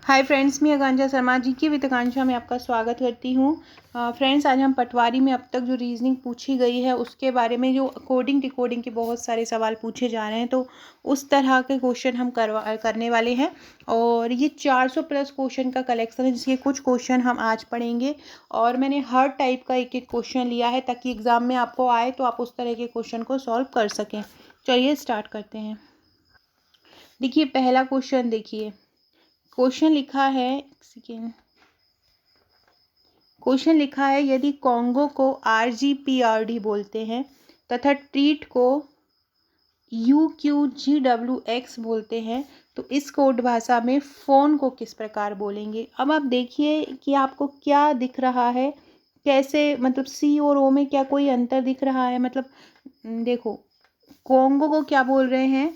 Hi friends, मैं आकांक्षा शर्मा जी की वित्त आकांक्षा में आपका स्वागत करती हूँ। फ्रेंड्स, आज हम पटवारी में अब तक जो रीजनिंग पूछी गई है उसके बारे में जो कोडिंग डिकोडिंग के बहुत सारे सवाल पूछे जा रहे हैं, तो उस तरह के क्वेश्चन हम करने वाले हैं। और ये 400 प्लस क्वेश्चन का कलेक्शन है, जिसके कुछ क्वेश्चन हम आज पढ़ेंगे। और मैंने हर टाइप का एक एक क्वेश्चन लिया है ताकि एग्ज़ाम में आपको आए तो आप उस तरह के क्वेश्चन को सॉल्व कर सकें। चलिए स्टार्ट करते हैं। देखिए पहला क्वेश्चन, देखिए क्वेश्चन लिखा है, सेकेंड क्वेश्चन लिखा है, यदि कॉन्गो को RGPRD बोलते हैं तथा ट्रीट को UQGWX बोलते हैं, तो इस कोड भाषा में फ़ोन को किस प्रकार बोलेंगे। अब आप देखिए कि आपको क्या दिख रहा है, कैसे मतलब C और O में क्या कोई अंतर दिख रहा है। मतलब देखो, कॉन्गो को क्या बोल रहे हैं,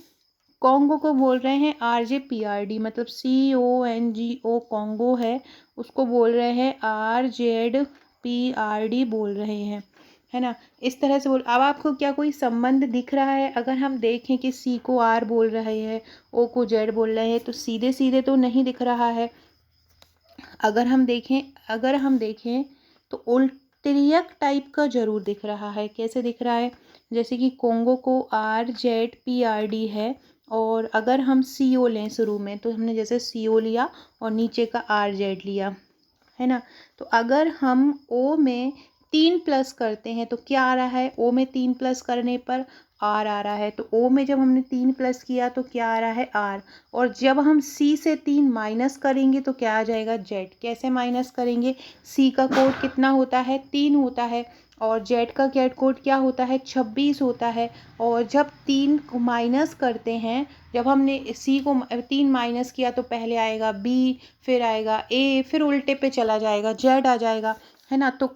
कॉन्गो को बोल रहे हैं RJPRD, मतलब CONGO कॉन्गो है, उसको बोल रहे हैं RZPRD बोल रहे हैं, है ना। इस तरह से बोल। अब आपको क्या कोई संबंध दिख रहा है? अगर हम देखें कि C को R बोल रहे हैं, O को Z बोल रहे हैं, तो सीधे सीधे तो नहीं दिख रहा है। अगर हम देखें तो उल्टेरियक टाइप का जरूर दिख रहा है। कैसे दिख रहा है? जैसे कि कॉन्गो को RZPRD है, और अगर हम CO लें शुरू में, तो हमने जैसे CO लिया और नीचे का RZ लिया, है ना। तो अगर हम O में 3 प्लस करते हैं तो क्या आ रहा है? O में 3 प्लस करने पर R आ रहा है। तो O में जब हमने 3 प्लस किया तो क्या आ रहा है? R। और जब हम C से 3 माइनस करेंगे तो क्या आ जाएगा? Z। कैसे माइनस करेंगे? C का कोड कितना होता है? 3 होता है, और Z का कैट कोड क्या होता है? 26 होता है। और जब 3 को माइनस करते हैं, जब हमने C को 3 माइनस किया तो पहले आएगा B, फिर आएगा A, फिर उल्टे पे चला जाएगा, Z आ जाएगा, है ना। तो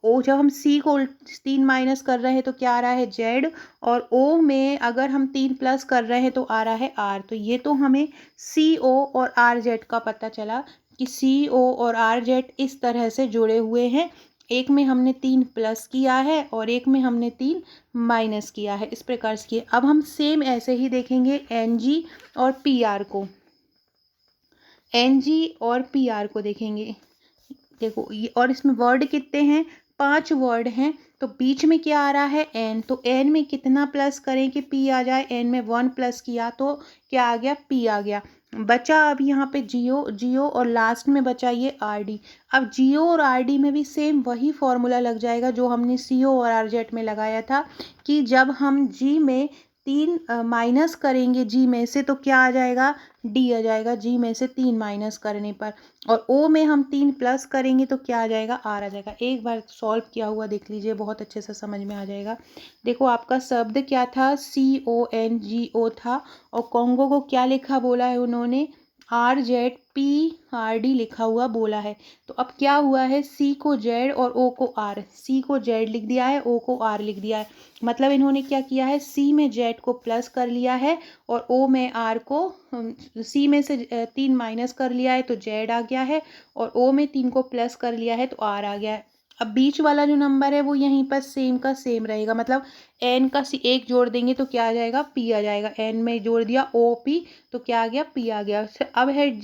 O, जब हम C को 3 माइनस कर रहे हैं तो क्या आ रहा है? Z। और O में अगर हम 3 प्लस कर रहे हैं तो आ रहा है R। तो ये तो हमें CO और RZ का पता चला कि CO और RZ इस तरह से जुड़े हुए हैं। एक में हमने 3 प्लस किया है और एक में हमने 3 माइनस किया है, इस प्रकार से किए। अब हम सेम ऐसे ही देखेंगे NG और PR को। NG और PR को देखेंगे, देखो ये, और इसमें वर्ड कितने हैं? 5 वर्ड हैं। तो बीच में क्या आ रहा है? N। तो N में कितना प्लस करें कि P आ जाए? N में 1 प्लस किया तो क्या आ गया? P आ गया। बचा अब यहाँ पे जियो और लास्ट में बचा ये RD। अब जियो और RD में भी सेम वही फॉर्मूला लग जाएगा जो हमने CO और RZ में लगाया था, कि जब हम G में 3 माइनस करेंगे G में से तो क्या आ जाएगा? D आ जाएगा, G में से 3 माइनस करने पर। और O में हम 3 प्लस करेंगे तो क्या आ जाएगा? R आ जाएगा। एक बार सॉल्व किया हुआ देख लीजिए, बहुत अच्छे से समझ में आ जाएगा। देखो आपका शब्द क्या था? CONGO था, और कॉन्गो को क्या लिखा बोला है उन्होंने? RZPRD लिखा हुआ बोला है। तो अब क्या हुआ है? C को Z और O को R। C को Z लिख दिया है, O को R लिख दिया है। मतलब इन्होंने क्या किया है? C में Z को प्लस कर लिया है और O में R को, C में से 3 माइनस कर लिया है तो Z आ गया है, और O में 3 को प्लस कर लिया है तो R आ गया है। अब बीच वाला जो नंबर है वो यहीं पर सेम का सेम रहेगा, मतलब N का एक जोड़ देंगे तो क्या आ जाएगा? P आ जाएगा। N में जोड़ दिया OP तो क्या आ गया? P आ गया। अब है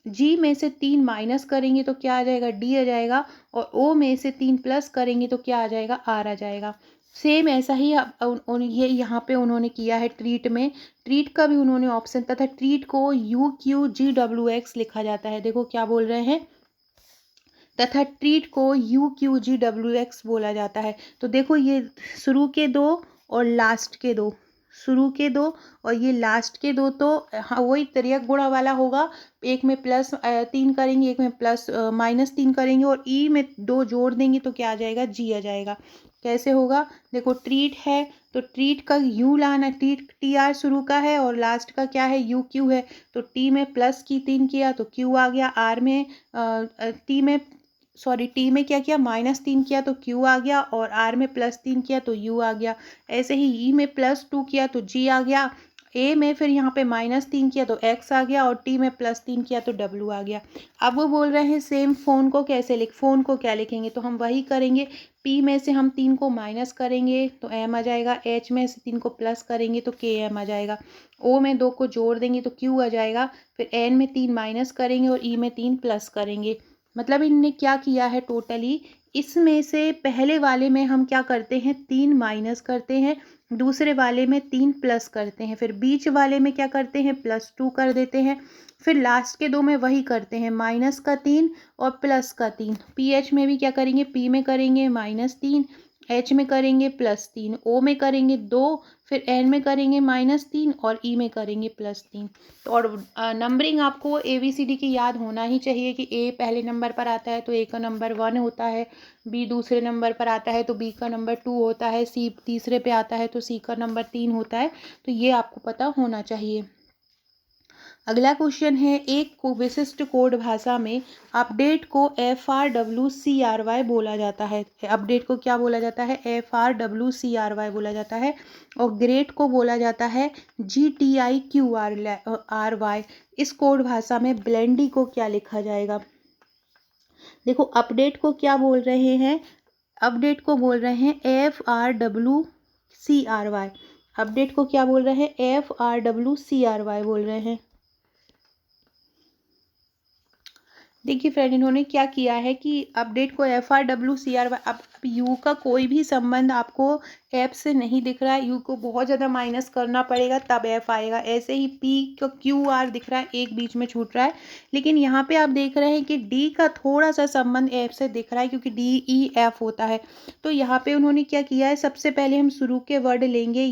G में से 3 माइनस करेंगे तो क्या आ जाएगा? D आ जाएगा। और O में से 3 प्लस करेंगे तो क्या आ जाएगा? R आ जाएगा। सेम ऐसा ही ये यहाँ पे उन्होंने किया है ट्रीट में। ट्रीट का भी उन्होंने ऑप्शन, तथा ट्रीट को UQGWX लिखा जाता है। देखो क्या बोल रहे हैं? तथा ट्रीट को UQGWX बोला जाता है। तो देखो ये शुरू के 2 और लास्ट के 2, शुरू के 2 और ये लास्ट के 2, तो हाँ वही तिर्यक गुणा वाला होगा। एक में प्लस 3 करेंगे, एक में प्लस माइनस 3 करेंगे, और ई में 2 जोड़ देंगे तो क्या आ जाएगा? G आ जाएगा। कैसे होगा? देखो ट्रीट है तो ट्रीट का U लाना, ट्रीट TR शुरू का है और लास्ट का क्या है? UQ है। तो T में प्लस की 3 किया तो Q आ गया। R में टी में क्या किया? -3 किया तो Q आ गया, और R में +3 किया तो U आ गया। ऐसे ही E में +2 किया तो G आ गया। A में फिर यहाँ पे -3 किया तो X आ गया, और T में +3 किया तो W आ गया। अब वो बोल रहे हैं सेम फ़ोन को कैसे फ़ोन को क्या लिखेंगे? तो हम वही करेंगे, P में से हम 3 को माइनस करेंगे तो M आ जाएगा, H में से 3 को प्लस करेंगे तो KM आ जाएगा, O में 2 को जोड़ देंगे तो Q आ जाएगा, फिर N में 3 माइनस करेंगे और E में 3 प्लस करेंगे। मतलब इनने क्या किया है टोटली, इसमें से पहले वाले में हम क्या करते हैं 3 माइनस करते हैं, दूसरे वाले में 3 प्लस करते हैं, फिर बीच वाले में क्या करते हैं +2 कर देते हैं, फिर लास्ट के 2 में वही करते हैं -3 और +3। पीएच में भी क्या करेंगे, पी में करेंगे -3, एच में करेंगे +3, ओ में करेंगे 2, फिर एन में करेंगे -3 और ई में करेंगे +3। तो और नंबरिंग आपको ABCD की याद होना ही चाहिए कि ए पहले नंबर पर आता है तो ए का नंबर 1 होता है, बी दूसरे नंबर पर आता है तो बी का नंबर 2 होता है, सी तीसरे पे आता है तो सी का नंबर 3 होता है। तो ये आपको पता होना चाहिए। अगला क्वेश्चन है, एक विशिष्ट कोड भाषा में अपडेट को FRWCRY बोला जाता है। अपडेट को क्या बोला जाता है, FRWCRY बोला जाता है, और ग्रेड को बोला जाता है GTIQRY। इस कोड भाषा में ब्लेंडी को क्या लिखा जाएगा। देखो अपडेट को क्या बोल रहे हैं, अपडेट को बोल रहे हैं FRWCRY। अपडेट को क्या बोल रहे हैं, FRWCRY बोल रहे हैं। देखिए फ्रेंड, इन्होंने क्या किया है कि अपडेट को FRWCRY, अब यू का कोई भी संबंध आपको एफ से नहीं दिख रहा है, यू को बहुत ज़्यादा माइनस करना पड़ेगा तब एफ आएगा। ऐसे ही पी का QR दिख रहा है, एक बीच में छूट रहा है, लेकिन यहाँ पे आप देख रहे हैं कि डी का थोड़ा सा संबंध एफ से दिख रहा है क्योंकि DEF होता है। तो यहाँ पे उन्होंने क्या किया है, सबसे पहले हम शुरू के वर्ड लेंगे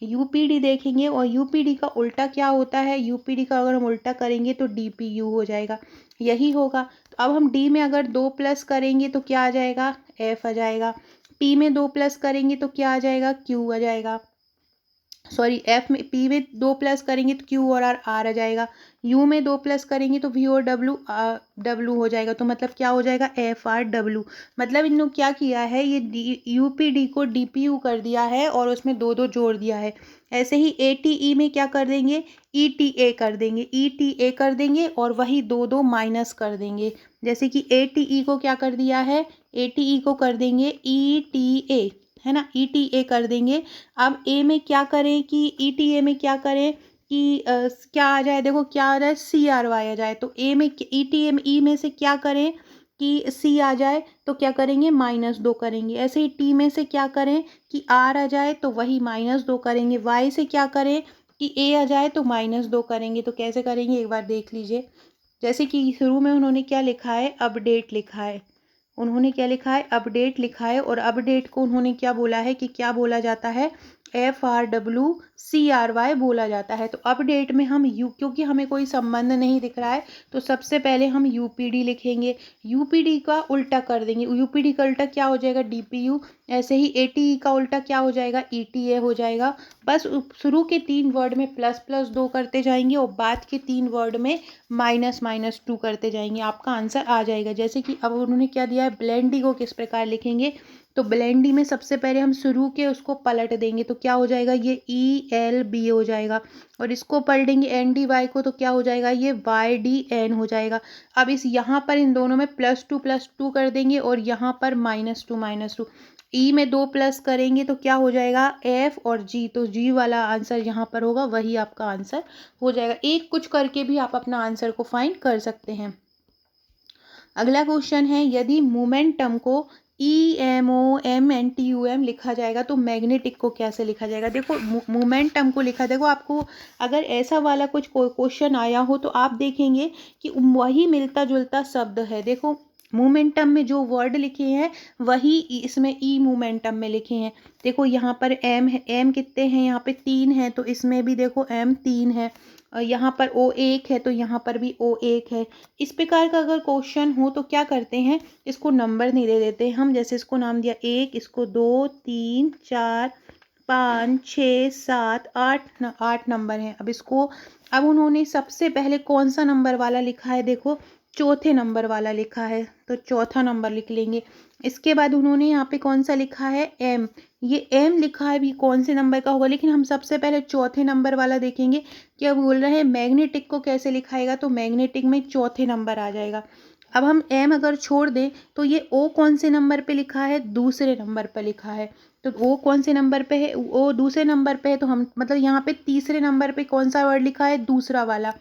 UPD देखेंगे, और UPD का उल्टा क्या होता है, UPD का अगर हम उल्टा करेंगे तो DPU हो जाएगा, यही होगा। तो अब हम D में अगर 2 प्लस करेंगे तो क्या आ जाएगा, F आ जाएगा। P में 2 प्लस करेंगे तो क्या आ जाएगा, Q आ जाएगा। सॉरी, F में P में 2 प्लस करेंगे तो Q और R आ जाएगा। U में 2 प्लस करेंगे तो V और W हो जाएगा। तो मतलब क्या हो जाएगा, FRW। मतलब इन लोग क्या किया है, ये UPD को DPU कर दिया है और उसमें 2 जोड़ दिया है। ऐसे ही ATE में क्या कर देंगे, ETA कर देंगे, ETA कर देंगे और वही 2 माइनस कर देंगे। जैसे कि ATE को क्या कर दिया है, ATE को कर देंगे ETA, है ना, ETA कर देंगे। अब ए में क्या करें कि ETA में क्या करें कि क्या आ जाए, देखो क्या आ जाए, CRY आ जाए। तो ए में ETA में ई में से क्या करें कि C आ जाए तो क्या करेंगे, -2 करेंगे। ऐसे ही T में से क्या करें कि R आ जाए तो वही -2 करेंगे। Y से क्या करें कि A आ जाए तो -2 करेंगे। तो कैसे करेंगे एक बार देख लीजिए। जैसे कि शुरू में उन्होंने क्या लिखा है, अपडेट लिखा है, उन्होंने क्या लिखा है, अपडेट लिखा है, और अपडेट को उन्होंने क्या बोला है कि क्या बोला जाता है, FRWCRY बोला जाता है। तो अपडेट में हम क्योंकि हमें कोई संबंध नहीं दिख रहा है तो सबसे पहले हम UPD लिखेंगे, UPD का उल्टा कर देंगे, UPD का उल्टा क्या हो जाएगा, DPU। ऐसे ही ATE का उल्टा क्या हो जाएगा, ETA हो जाएगा। बस शुरू के 3 वर्ड में ++2 करते जाएंगे और बाद के 3 वर्ड में -2 करते जाएंगे, आपका आंसर आ जाएगा। जैसे कि अब उन्होंने क्या दिया है, ब्लेंडी को किस प्रकार लिखेंगे, तो ब्लेंडी में सबसे पहले हम शुरू के उसको पलट देंगे तो क्या हो जाएगा, ये ELB हो जाएगा, और इसको पलटेंगे NDY को तो क्या हो जाएगा, ये YDN हो जाएगा। अब इस यहाँ पर इन दोनों में +2 कर देंगे और यहाँ पर -2 ई में 2 प्लस करेंगे तो क्या हो जाएगा, F और G, तो G वाला आंसर यहाँ पर होगा, वही आपका आंसर हो जाएगा। एक कुछ करके भी आप अपना आंसर को फाइंड कर सकते हैं। अगला क्वेश्चन है, यदि मोमेंटम को EMOMNTUM लिखा जाएगा तो मैग्नेटिक को कैसे लिखा जाएगा। देखो मोमेंटम को लिखा, देखो आपको अगर ऐसा वाला कुछ क्वेश्चन आया हो तो आप देखेंगे कि वही मिलता जुलता शब्द है। देखो मोमेंटम में जो वर्ड लिखे हैं वही इसमें ई मोमेंटम में लिखे हैं। देखो यहाँ पर एम है, एम कितने हैं, यहाँ पे 3 है, तो इसमें भी देखो M 3 है, और यहाँ पर O 1 है तो यहाँ पर भी O 1 है। इस प्रकार का अगर क्वेश्चन हो तो क्या करते हैं, इसको नंबर नहीं दे देते हम, जैसे इसको नाम दिया 1, इसको 2, 3, 4, 5, 6, 7, 8 नंबर हैं। अब उन्होंने सबसे पहले कौन सा नंबर वाला लिखा है, देखो चौथे नंबर वाला लिखा है तो चौथा नंबर लिख लेंगे। इसके बाद उन्होंने यहाँ पे कौन सा लिखा है, M, ये M लिखा है भी कौन से नंबर का होगा, लेकिन हम सबसे पहले चौथे नंबर वाला देखेंगे। क्या बोल रहे हैं, मैग्नेटिक को कैसे लिखाएगा, तो मैग्नेटिक में चौथे नंबर आ जाएगा। अब हम एम अगर छोड़ दें तो ये ओ कौन से नंबर पे लिखा है, दूसरे नंबर पर लिखा है। तो ओ कौन से नंबर पे है, ओ दूसरे नंबर पे है, तो हम मतलब यहाँ पे तीसरे नंबर पे कौन सा वर्ड लिखा है, दूसरा वाला।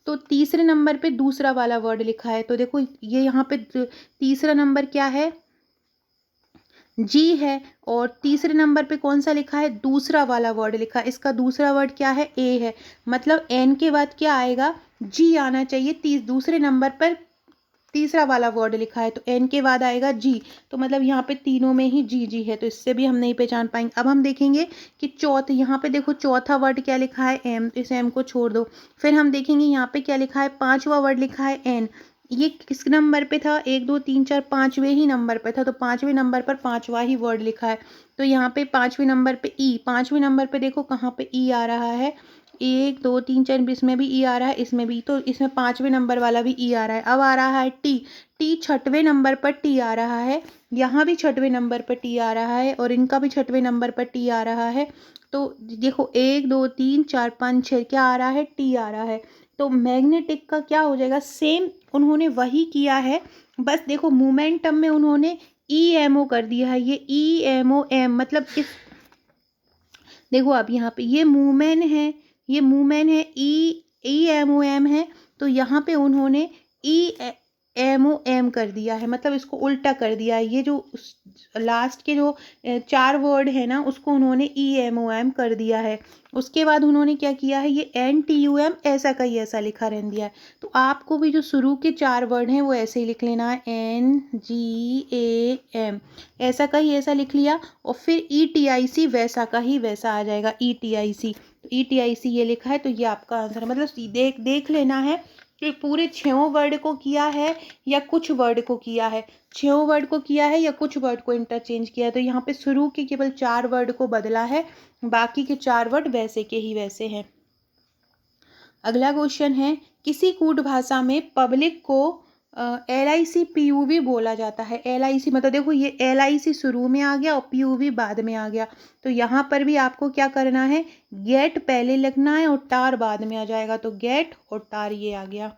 तो तीसरे नंबर पे दूसरा वाला वर्ड लिखा है, तो देखो ये यहाँ पे तीसरा नंबर क्या है, जी है, और तीसरे नंबर पे कौन सा लिखा है, दूसरा वाला वर्ड लिखा है। इसका दूसरा वर्ड क्या है, ए है। मतलब एन के बाद क्या आएगा, जी आना चाहिए। दूसरे नंबर पर तीसरा वाला वर्ड लिखा है तो एन के बाद आएगा जी। तो मतलब यहाँ पे तीनों में ही जी जी है, तो इससे भी हम नहीं पहचान पाएंगे। अब हम देखेंगे कि चौथ, यहाँ पे देखो चौथा वर्ड क्या लिखा है, एम, तो इस एम को छोड़ दो। फिर हम देखेंगे यहाँ पे क्या लिखा है, पांचवा वर्ड लिखा है एन। ये किस नंबर पे था, 1 2 3 4 पांचवें ही नंबर पे था, तो पांचवें नंबर पर पांचवा ही वर्ड लिखा है। तो यहाँ पे पांचवें नंबर पे ई, पांचवें नंबर पे देखो कहाँ पे ई आ रहा है, 1 2 3 4 इसमें भी ई आ रहा है, इसमें भी, तो इसमें पांचवें नंबर वाला भी ई आ रहा है। अब आ रहा है टी, टी छठवें नंबर पर टी आ रहा है, यहाँ भी छठवें नंबर पर टी आ रहा है, और इनका भी छठवें नंबर पर टी आ रहा है। तो देखो 1 2 3 4 5 6 क्या आ रहा है, टी आ रहा है। तो मैग्नेटिक का क्या हो जाएगा, सेम उन्होंने वही किया है, बस देखो मोमेंटम में उन्होंने ई एम ओ कर दिया है। ये ई एम ओ एम मतलब इस, देखो अब यहाँ पे ये मूमेंट है, ये मूमेंट है, ई एम ओ एम है, तो यहाँ पे उन्होंने ई एम ओ एम कर दिया है, मतलब इसको उल्टा कर दिया है। ये जो लास्ट के जो 4 वर्ड है ना, उसको उन्होंने ई एम ओ एम कर दिया है। उसके बाद उन्होंने क्या किया है, ये एन टी यू एम ऐसा का ही ऐसा लिखा रहने दिया है। तो आपको भी जो शुरू के 4 वर्ड हैं वो ऐसे ही लिख लेना है, एन जी ए एम, ऐसा का ही ऐसा लिख लिया। और फिर ई टी आई सी वैसा का ही वैसा आ जाएगा, ई टी आई सी। तो ई टी आई सी ये लिखा है, तो ये आपका आंसर है। मतलब देख लेना है कि पूरे 6 वर्ड को किया है या कुछ वर्ड को किया है, 6 वर्ड को किया है या कुछ वर्ड को इंटरचेंज किया है। तो यहाँ पे शुरू के केवल 4 वर्ड को बदला है, बाकी के 4 वर्ड वैसे के ही वैसे हैं। अगला क्वेश्चन है, किसी कूट भाषा में पब्लिक को LIC PUV बोला जाता है। LIC मतलब देखो ये LIC शुरू में आ गया और PUV बाद में आ गया, तो यहाँ पर भी आपको क्या करना है, गेट पहले लिखना है और टार बाद में आ जाएगा, तो गेट और टार ये आ गया।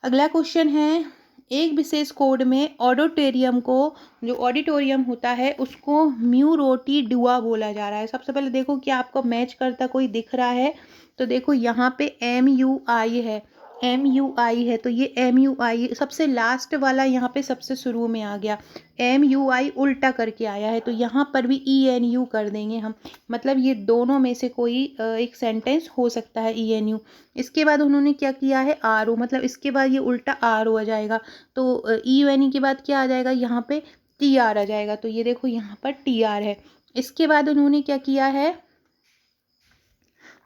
अगला क्वेश्चन है, एक विशेष कोड में ऑडिटोरियम को, जो ऑडिटोरियम होता है उसको म्यूरोटी डुआ बोला जा रहा है। सबसे पहले देखो कि आपको मैच करता कोई दिख रहा है, तो देखो यहाँ पे MUI है, MUI है, तो ये MUI सबसे लास्ट वाला यहाँ पे सबसे शुरू में आ गया, MUI उल्टा करके आया है, तो यहाँ पर भी ENU कर देंगे हम। मतलब ये दोनों में से कोई एक सेंटेंस हो सकता है ENU। इसके बाद उन्होंने क्या किया है, RO, मतलब इसके बाद ये उल्टा RO आ जाएगा, तो EUNE के बाद क्या आ जाएगा, यहाँ पे TR आ जाएगा, तो ये देखो यहाँ पर TR है। इसके बाद उन्होंने क्या किया है,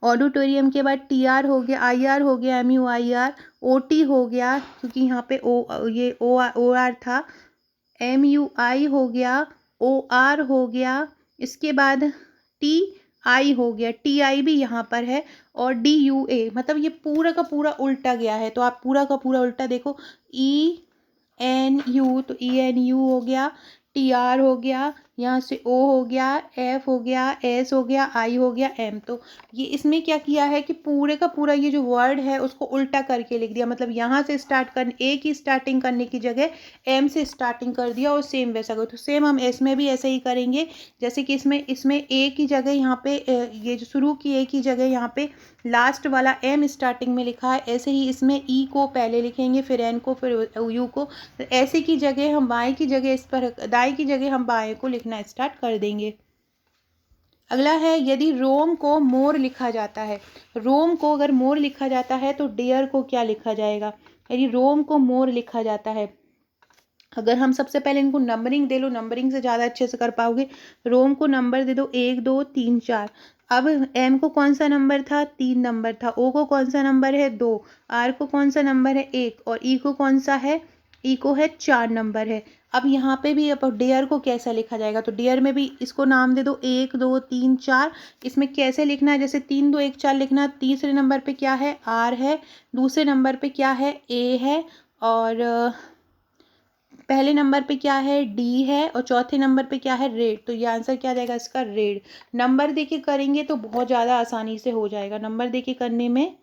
ऑडिटोरियम के बाद TR हो गया, IR हो गया, MUIR, OT हो गया क्योंकि यहाँ पे ये OR था, MUI हो गया, OR हो गया, इसके बाद TI हो गया, TI भी यहाँ पर है, और DUA, मतलब ये पूरा का पूरा उल्टा गया है। तो आप पूरा का पूरा उल्टा देखो, ENU, तो ENU हो गया, TR हो गया, यहाँ से O हो गया, F हो गया, S हो गया, I हो गया, M। तो ये इसमें क्या किया है कि पूरे का पूरा ये जो वर्ड है उसको उल्टा करके लिख दिया, मतलब यहाँ से स्टार्ट कर, A की स्टार्टिंग करने की जगह M से स्टार्टिंग कर दिया, और सेम वैसा करो। तो सेम हम इसमें भी ऐसे ही करेंगे, जैसे कि इसमें A की जगह यहाँ पे ये जो शुरू की A की जगह यहाँ पे लास्ट वाला M स्टार्टिंग में लिखा है, ऐसे ही इसमें E को पहले लिखेंगे, फिर N को, फिर U को। ऐसे की जगह हम बाएं की जगह, इस पर दाएं की जगह हम बाएं को लिखना स्टार्ट कर देंगे। अगला है, यदि रोम को मोर लिखा जाता है, रोम को अगर मोर लिखा जाता है तो डियर को क्या लिखा जाएगा। यदि रोम को मोर लिखा जाता है, अगर हम सबसे पहले इनको नंबरिंग दे लो, नंबरिंग से ज़्यादा अच्छे से कर पाओगे। रोम को नंबर दे दो 1 2 3 4। अब एम को कौन सा नंबर था, 3 नंबर था। ओ को कौन सा नंबर है, 2। आर को कौन सा नंबर है, 1। और ई को कौन सा है, ई को है 4 नंबर है। अब यहाँ पे भी अब डेयर को कैसा लिखा जाएगा, तो डेयर में भी इसको नाम दे दो 1 2 3 4। इसमें कैसे लिखना है, जैसे 3 2 1 4 लिखना। तीसरे नंबर पे क्या है, आर है। दूसरे नंबर पे क्या है, ए है। और पहले नंबर पे क्या है, डी है। और चौथे नंबर पे क्या है, रेड। तो ये आंसर क्या जाएगा इसका, रेड। नंबर देके करेंगे तो बहुत ज़्यादा आसानी से हो जाएगा, नंबर देके करने में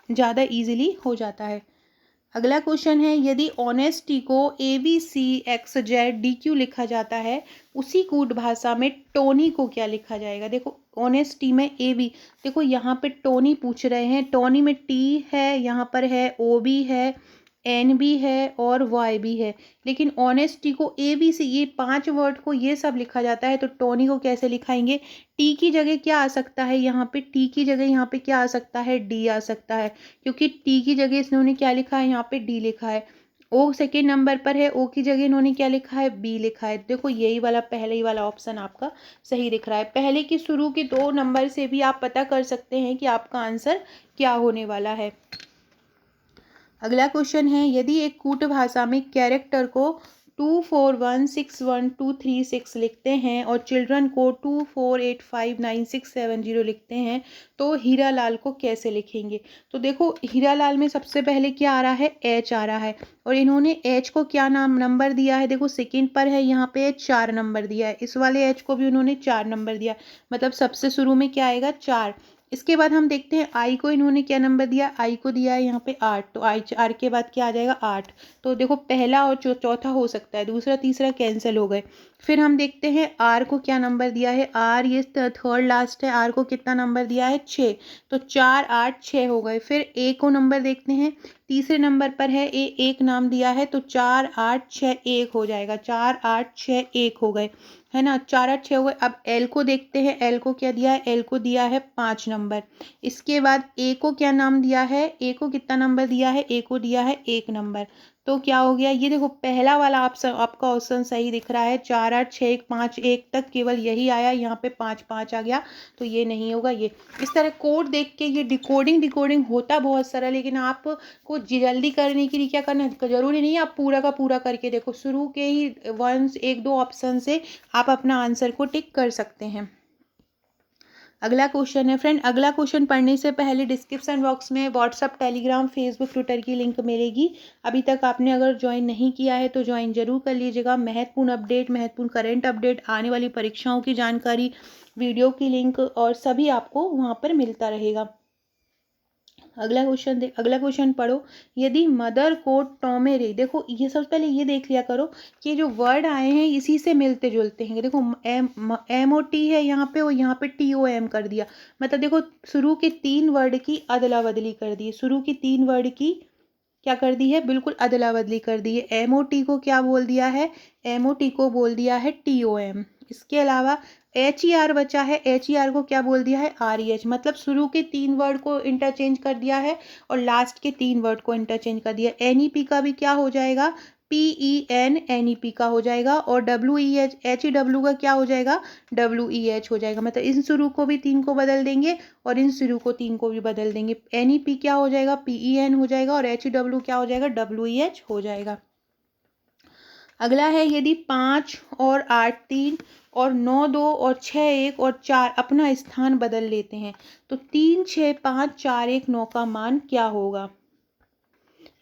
ज़्यादा इजीली हो जाता है। अगला क्वेश्चन है, यदि ऑनेस्टी को ABCXZDQ लिखा जाता है, उसी कूट भाषा में टोनी को क्या लिखा जाएगा? देखो ऑनेस्टी में AB, देखो यहाँ पे टोनी पूछ रहे हैं, टोनी में T है, यहाँ पर है OB है, N भी है और Y भी है, लेकिन ऑनेस्टी को ABC, ये 5 वर्ड को ये सब लिखा जाता है, तो टोनी को कैसे लिखाएंगे? टी की जगह क्या आ सकता है? यहाँ पे टी की जगह यहाँ पे क्या आ सकता है? डी आ सकता है, क्योंकि टी की जगह इन्होंने क्या लिखा है? यहाँ पे डी लिखा है। ओ सेकेंड नंबर पर है, ओ की जगह इन्होंने क्या लिखा है? बी लिखा है। देखो यही वाला पहले ही वाला ऑप्शन आपका सही दिख रहा है। पहले की शुरू के 2 नंबर से भी आप पता कर सकते हैं कि आपका आंसर क्या होने वाला है। अगला क्वेश्चन है, यदि एक कूट भाषा में कैरेक्टर को 24161236 लिखते हैं और चिल्ड्रन को 24859670 लिखते हैं, तो हीरा लाल को कैसे लिखेंगे? तो देखो हीरा लाल में सबसे पहले क्या आ रहा है? एच आ रहा है, और इन्होंने एच को क्या नाम नंबर दिया है? देखो सेकंड पर है, यहाँ पे 4 नंबर दिया है, इस वाले एच को भी उन्होंने 4 नंबर दिया, मतलब सबसे शुरू में क्या आएगा? 4। इसके बाद हम देखते हैं आई को इन्होंने क्या नंबर दिया? आई को दिया है यहाँ पे 8, तो आई 4 के बाद क्या आ जाएगा? 8। तो देखो पहला और चौथा हो सकता है, दूसरा तीसरा कैंसिल हो गए। फिर हम देखते हैं आर को क्या नंबर दिया है? आर ये थर्ड लास्ट है, आर को कितना नंबर दिया है? 6, तो 4 8 6 हो गए। फिर ए को नंबर देखते हैं, तीसरे नंबर पर है ए, एक नाम दिया है, तो 4 8 6 1 हो जाएगा, 4 8 6 1 हो गए, है ना, 4 8 6 हो गए। अब एल को देखते हैं, एल को क्या दिया है? एल को दिया है 5 नंबर। इसके बाद ए को क्या नाम दिया है? ए को कितना नंबर दिया है? ए को दिया है 1 नंबर। तो क्या हो गया? ये देखो पहला वाला ऑप्शन, आपका ऑप्शन सही दिख रहा है, 4 8 6 1 5 1 तक केवल यही आया, यहाँ पे 5 5 आ गया, तो ये नहीं होगा। ये इस तरह कोड देख के ये डिकोडिंग होता बहुत सारा, लेकिन आपको जल्दी करने के लिए क्या करना है? जरूरी नहीं है आप पूरा का पूरा करके देखो, शुरू के ही 1 2 ऑप्शन से आप अपना आंसर को टिक कर सकते हैं। अगला क्वेश्चन है फ्रेंड, अगला क्वेश्चन पढ़ने से पहले डिस्क्रिप्शन बॉक्स में व्हाट्सअप, टेलीग्राम, फेसबुक, ट्विटर की लिंक मिलेगी। अभी तक आपने अगर ज्वाइन नहीं किया है तो ज्वाइन जरूर कर लीजिएगा। महत्वपूर्ण अपडेट, महत्वपूर्ण करंट अपडेट, आने वाली परीक्षाओं की जानकारी, वीडियो की लिंक और सभी आपको वहाँ पर मिलता रहेगा। अगला क्वेश्चन पढ़ो, यदि मदर को टॉमेरे, देखो ये सबसे पहले ये देख लिया करो कि जो वर्ड आए हैं इसी से मिलते जुलते हैं। देखो MOT है यहाँ पे, और यहाँ पे TOM कर दिया, मतलब देखो शुरू के 3 वर्ड की अदला बदली कर दी, शुरू की 3 वर्ड की क्या कर दी है? बिल्कुल अदला बदली कर दी है। MOT को क्या बोल दिया है? MOT को बोल दिया है TOM। इसके अलावा HER बचा है, HER को क्या बोल दिया है? REH, मतलब शुरू के 3 वर्ड को इंटरचेंज कर दिया है और लास्ट के 3 वर्ड को इंटरचेंज कर दिया। NEP का भी क्या हो जाएगा? PEN NEP का हो जाएगा, और WEH HEW का क्या हो जाएगा? WEH हो जाएगा, मतलब इन शुरू को भी 3 को बदल देंगे और इन शुरू को 3 को भी बदल देंगे। NEP क्या हो जाएगा? PEN हो जाएगा, और HEW क्या हो जाएगा? WEH हो जाएगा। अगला है, यदि 5 और 8 3 और 9 2 और 6 1 और 4 अपना स्थान बदल लेते हैं, तो 3 6 5 4 1 9 का मान क्या होगा?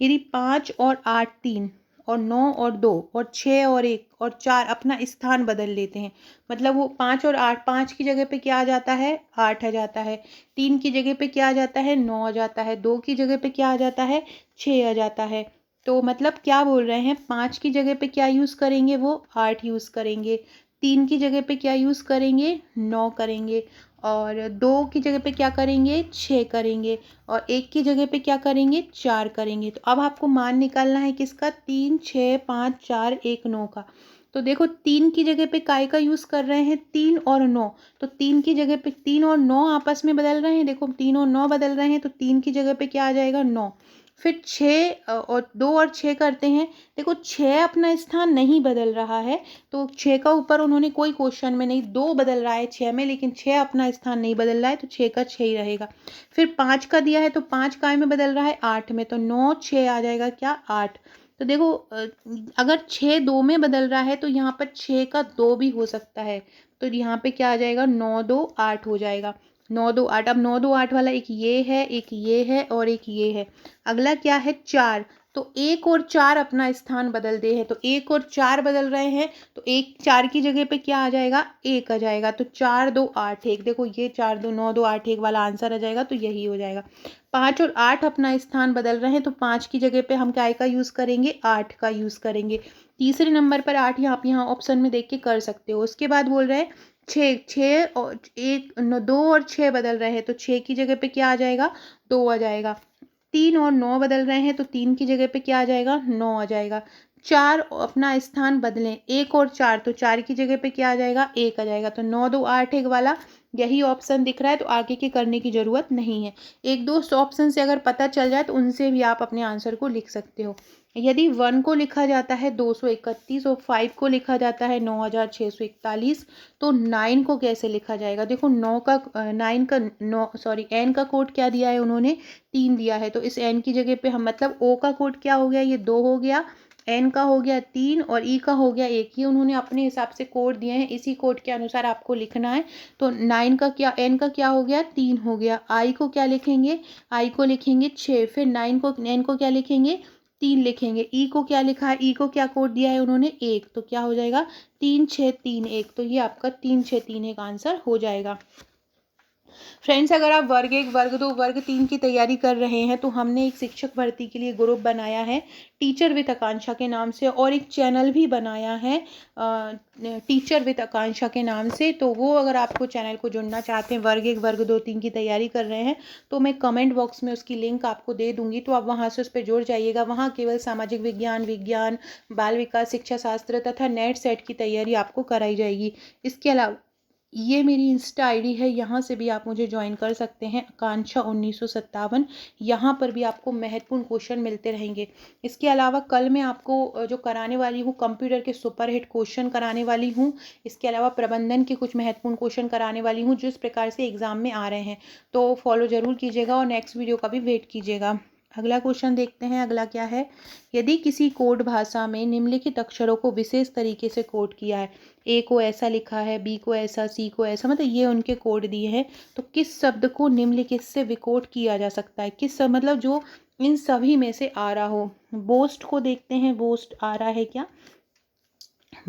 यदि 5 और 8 3 और 9 और 2 और 6 और 1 और 4 अपना स्थान बदल लेते हैं, मतलब वो 5 और 8, 5 की जगह पे क्या आ जाता है? 8 आ जाता है, 3 की जगह पे क्या आ जाता है? 9 आ जाता है, 2 की जगह पे क्या आ जाता है? 6 आ जाता है। तो मतलब क्या बोल रहे हैं? 5 की जगह पे क्या यूज़ करेंगे? वो 8 यूज़ करेंगे। 3 की जगह पे क्या यूज़ करेंगे? 9 करेंगे, और 2 की जगह पे क्या करेंगे? 6 करेंगे, और 1 की जगह पे क्या करेंगे? 4 करेंगे। तो अब आपको मान निकालना है किसका? 3 6 5 4 1 9 का। तो देखो 3 की जगह पे काय का यूज़ कर रहे हैं? 3 और 9, तो 3 की जगह पे 3 और 9 आपस में बदल रहे हैं, देखो 3 और 9 बदल रहे हैं, तो 3 की जगह पे क्या आ जाएगा? 9। फिर 6 और 2 और 6 करते हैं, देखो 6 अपना स्थान नहीं बदल रहा है, तो 6 का ऊपर उन्होंने कोई क्वेश्चन में नहीं, 2 बदल रहा है 6 में, लेकिन 6 अपना स्थान नहीं बदल रहा है, तो 6 का 6 ही रहेगा। फिर 5 का दिया है, तो 5 काय में बदल रहा है? 8 में, तो 9 6 आ जाएगा क्या? 8। तो देखो अगर 6 2 में बदल रहा है तो यहाँ पर 6 का 2 भी हो सकता है, तो यहाँ पे क्या आ जाएगा? 9 2 8 हो जाएगा, 9 2 8। अब 9 2 8 वाला एक ये है, एक ये है और एक ये है। अगला क्या है? 4, तो 1 और 4 अपना स्थान बदल दे हैं, तो 1 और 4 बदल रहे हैं, तो 1 4 की जगह पे क्या आ जाएगा, 1 आ जाएगा। तो 4 2 8 1, देखो ये 4 2 9 2 8 1 वाला आंसर आ जाएगा, तो यही हो जाएगा। 5 और 8 अपना स्थान बदल रहे हैं, तो 5 की जगह पे हम क्या का यूज़ करेंगे, 8 का यूज़ करेंगे। तीसरे नंबर पर 8 आप यहाँ ऑप्शन में देख के कर सकते हो। उसके बाद बोल रहे हैं 6 6 और 1 2 और 6 बदल रहे हैं, तो 6 की जगह पे क्या आ जाएगा, 2 आ जाएगा। 3 और 9 बदल रहे हैं, तो 3 की जगह पे क्या आ जाएगा, 9 आ जाएगा। 4 अपना स्थान बदलें, 1 और 4, तो 4 की जगह पे क्या आ जाएगा, 1 आ जाएगा। तो 9 2 8 1 वाला यही ऑप्शन दिख रहा है, तो आगे के करने की ज़रूरत नहीं है। एक दो ऑप्शन से अगर पता चल जाए तो उनसे भी आप अपने आंसर को लिख सकते हो। यदि 1 को लिखा जाता है 231 और 5 को लिखा जाता है 9641, तो 9 को कैसे लिखा जाएगा। देखो 9 का 9 का 9 सॉरी एन का कोड क्या दिया है उन्होंने, 3 दिया है, तो इस एन की जगह पे हम मतलब ओ का कोड क्या हो गया, ये 2 हो गया, एन का हो गया 3 और ई का हो गया 1। ही उन्होंने अपने हिसाब से कोड दिए हैं, इसी कोड के अनुसार आपको लिखना है। तो 9 का क्या, एन का क्या हो गया, 3 हो गया। आई को क्या लिखेंगे, आई को लिखेंगे 6, फिर 9 को एन को क्या लिखेंगे, 3 लिखेंगे। ई को क्या लिखा है, ई को क्या कोड दिया है उन्होंने, 1, तो क्या हो जाएगा 3 6 3 1, तो ये आपका 3 6 3 1 आंसर हो जाएगा। फ्रेंड्स, अगर आप वर्ग 1 वर्ग 2 वर्ग 3 की तैयारी कर रहे हैं तो हमने एक शिक्षक भर्ती के लिए ग्रुप बनाया है टीचर विद आकांक्षा के नाम से, और एक चैनल भी बनाया है टीचर विद आकांक्षा के नाम से। तो वो अगर आपको चैनल को जुड़ना चाहते हैं, वर्ग 1 वर्ग 2 3 की तैयारी कर रहे हैं, तो मैं कमेंट बॉक्स में उसकी लिंक आपको दे दूंगी, तो आप वहाँ से उस पर जुड़ जाइएगा। वहाँ केवल सामाजिक विज्ञान, विज्ञान, बाल विकास, शिक्षा शास्त्र तथा नेट सेट की तैयारी आपको कराई जाएगी। इसके अलावा ये मेरी इंस्टा आईडी है, यहाँ से भी आप मुझे ज्वाइन कर सकते हैं, आकांक्षा 1957। यहाँ पर भी आपको महत्वपूर्ण क्वेश्चन मिलते रहेंगे। इसके अलावा कल मैं आपको जो कराने वाली हूँ, कंप्यूटर के सुपरहिट क्वेश्चन कराने वाली हूँ। इसके अलावा प्रबंधन के कुछ महत्वपूर्ण क्वेश्चन कराने वाली हूँ, जिस प्रकार से एग्जाम में आ रहे हैं। तो फॉलो ज़रूर कीजिएगा और नेक्स्ट वीडियो का भी वेट कीजिएगा। अगला क्वेश्चन देखते हैं। अगला क्या है, यदि किसी कोड भाषा में निम्नलिखित अक्षरों को विशेष तरीके से कोड किया है, ए को ऐसा लिखा है, बी को ऐसा, सी को ऐसा, मतलब ये उनके कोड दिए हैं, तो किस शब्द को निम्नलिखित से विकोड किया जा सकता है, किस मतलब जो इन सभी में से आ रहा हो। बोस्ट को देखते हैं, बोस्ट आ रहा है क्या,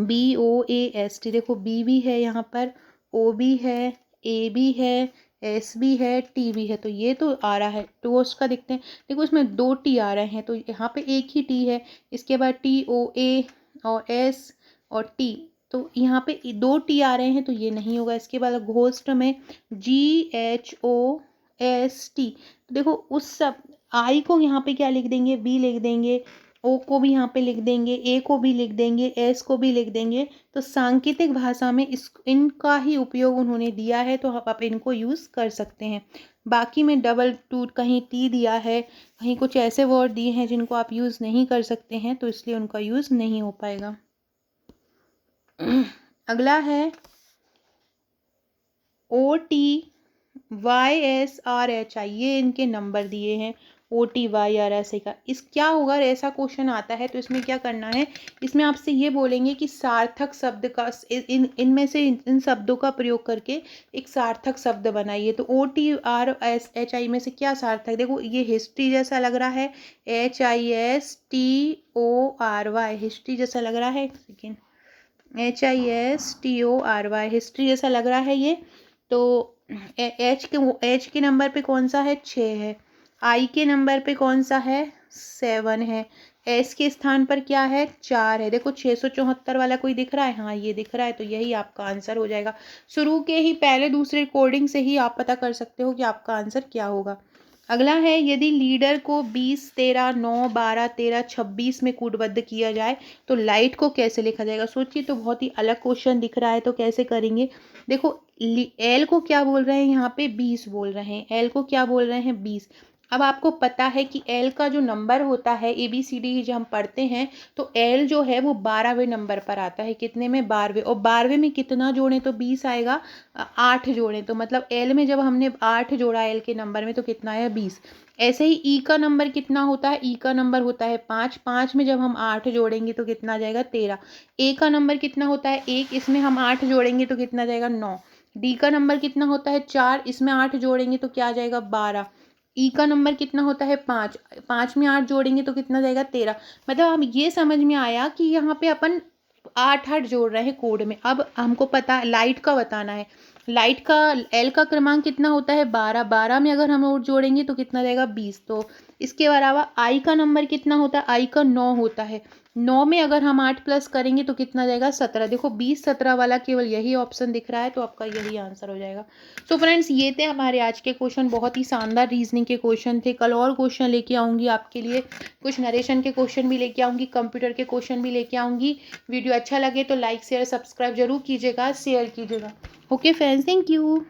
BOAST, देखो बी भी है यहाँ पर, ओ भी है, ए भी है, एस भी है, टी भी है, तो ये तो आ रहा है। टोस्ट का देखते हैं, देखो इसमें 2 टी आ रहे हैं, तो यहाँ पे एक ही टी है। इसके बाद TOA और एस और टी, तो यहाँ पे 2 टी आ रहे हैं, तो ये नहीं होगा। इसके बाद घोस्ट में GHOST, तो देखो उस सब आई को यहाँ पे क्या लिख देंगे, बी लिख देंगे, ओ को भी यहाँ पे लिख देंगे, ए को भी लिख देंगे, एस को भी लिख देंगे। तो सांकेतिक भाषा में इनका ही उपयोग उन्होंने दिया है, तो आप इनको यूज़ कर सकते हैं। बाकी में डबल टू, कहीं टी दिया है, कहीं कुछ ऐसे वर्ड दिए हैं जिनको आप यूज़ नहीं कर सकते हैं, तो इसलिए उनका यूज़ नहीं हो पाएगा। अगला है OTYSRHI, ये इनके नंबर दिए हैं OTYRSI का। इस क्या होगा, ऐसा क्वेश्चन आता है तो इसमें क्या करना है, इसमें आपसे ये बोलेंगे कि सार्थक शब्द का इनमें से इन शब्दों का प्रयोग करके एक सार्थक शब्द बनाइए। तो OTRSHI में से क्या सार्थक, देखो ये हिस्ट्री जैसा लग रहा है, HISTORY, हिस्ट्री जैसा लग रहा है, एक सेकेंड, HISTORY, हिस्ट्री जैसा लग रहा है ये। तो एच के नंबर पे कौन सा है, 6 है। आई के नंबर पे कौन सा है, 7 है। एस के स्थान पर क्या है, 4 है। देखो 674 वाला कोई दिख रहा है, हाँ ये दिख रहा है, तो यही आपका आंसर हो जाएगा। शुरू के ही पहले दूसरे कोडिंग से ही आप पता कर सकते हो कि आपका आंसर क्या होगा। अगला है, यदि लीडर को 20 13 9 12 13 26 में कूटबद्ध किया जाए तो लाइट को कैसे लिखा जाएगा। सोचिए, तो बहुत ही अलग क्वेश्चन दिख रहा है, तो कैसे करेंगे। देखो एल को क्या बोल रहे हैं, यहाँ पे 20 बोल रहे हैं, एल को क्या बोल रहे हैं, 20। अब आपको पता है कि एल का जो नंबर होता है, ABCD जब हम पढ़ते हैं तो एल जो है वो 12वें नंबर पर आता है, कितने में, 12वें। और 12वें में कितना जोड़ें तो 20 आएगा, 8 जोड़ें तो मतलब एल में जब हमने 8 जोड़ा एल के नंबर में तो कितना आया, 20। ऐसे ही ई का नंबर कितना होता है, ई का नंबर होता है 5, 5 में जब हम 8 जोड़ेंगे तो कितना आ जाएगा, 13। ए का नंबर कितना होता है, 1, इसमें हम 8 जोड़ेंगे तो कितना जाएगा, 9। डी का नंबर कितना होता है, 4, इसमें 8 जोड़ेंगे तो क्या आ जाएगा, 12। ई का नंबर कितना होता है 5, 5 में 8 जोड़ेंगे तो कितना जाएगा 13। मतलब अब ये समझ में आया कि यहाँ पे अपन 8 जोड़ रहे हैं कोड में। अब हमको पता लाइट का बताना है। लाइट का एल का क्रमांक कितना होता है 12, 12 में अगर हम और जोड़ेंगे तो कितना जाएगा 20। तो इसके अलावा आई का नंबर कितना होता है, आई का 9 होता है। 9 में अगर हम 8 प्लस करेंगे तो कितना जाएगा 17। देखो 20 17 वाला केवल यही ऑप्शन दिख रहा है, तो आपका यही आंसर हो जाएगा। तो फ्रेंड्स ये थे हमारे आज के क्वेश्चन, बहुत ही शानदार रीजनिंग के क्वेश्चन थे। कल और क्वेश्चन लेके आऊँगी आपके लिए, कुछ नरेशन के क्वेश्चन भी लेके आऊँगी, कंप्यूटर के क्वेश्चन भी लेके आऊँगी। वीडियो अच्छा लगे तो लाइक शेयर सब्सक्राइब जरूर कीजिएगा, शेयर कीजिएगा। Okay friends, thank you.